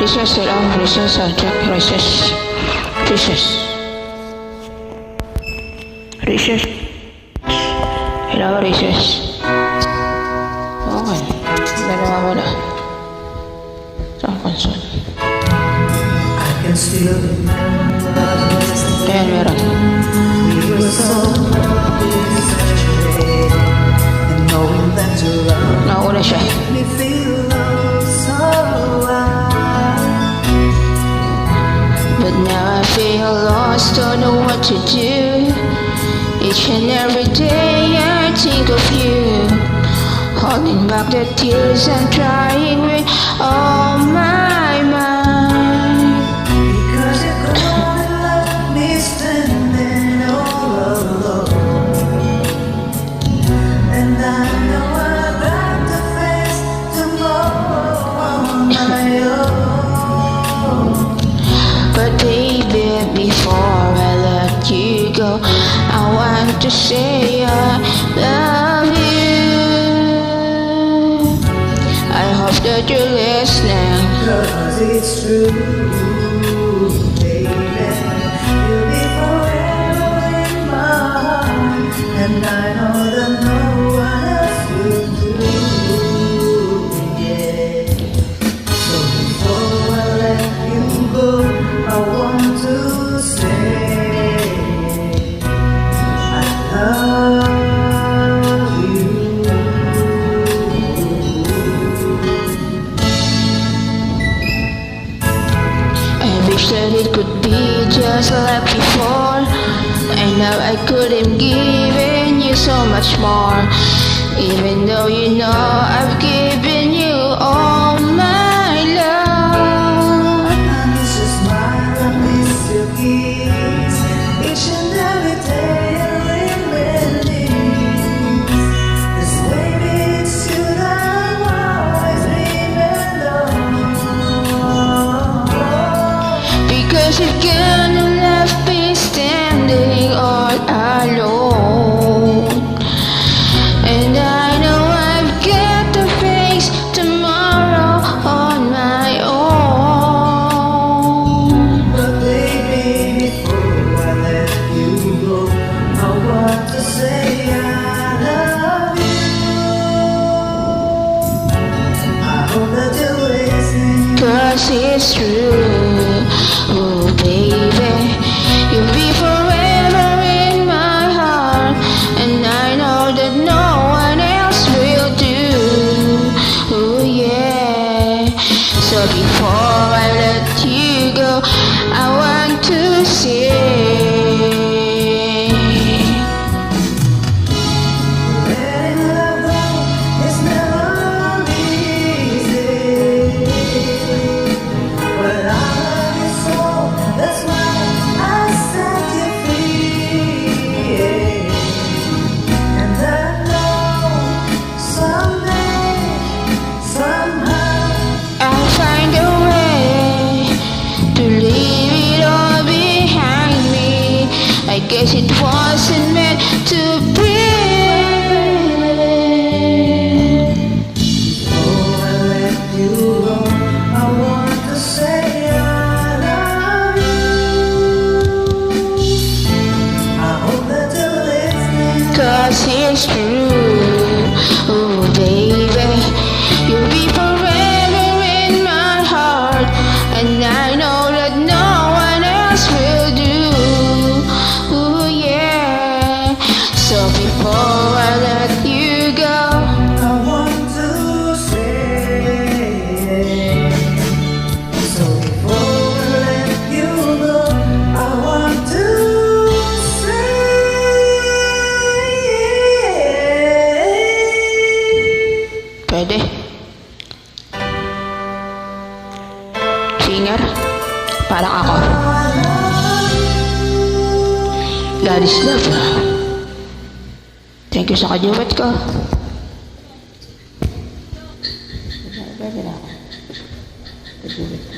Recess, hello, recess, check, recess. Recess. Recess. Hello, recess. Okay. Wala. Saan console? I can still remember Ayan, meron. we were so in such a way, and knowing that you're around Nauna siya. me feel so right. But now I feel lost, don't know what to do. Each and every day I think of you, holding back the tears I'm trying with all my mind. Because you couldn't let me standing all alone, and I know I've got to face tomorrow on my own. But baby, before I let you go, I want to say I love you. I hope that you're listening. Cause it's true, baby. You'll be forever in my heart, and I know that no one else will do. Yeah. So before I let you go, I want to say I love you. I wish that it could be just like before. I know I could have given you so much more, even though you know I've given you all my love. I miss your smile, I miss your kiss, each and every day I reminisce. This baby, it's you that I'm always dreaming of. Because you've gone and left me standing all alone, and I know I've got to face tomorrow on my own. But baby, before I let you go, I want to say I love you. I hope that you're listening. 'Cause it's true, oh baby, you'll be forever in my heart, and I know that no one else will do, oh yeah. So before I let you go, I want to say Letting love go is never easy, but I love you so, that's why I set you free. And I know someday, somehow, I'll find a way to leave it all behind me. I guess it wasn't meant to be. before I let you go, I want to say I love you. I hope that you're listening. 'Cause it's true, oh baby, you'll be forever in my heart, and I know that no one else will do, oh yeah. So before I let you go, I want to say, so before I let you go, I want to say, pwede. Singer, parang ako. God is love. Thank you sa kaduet ko. Pwede na ako. Kaduet.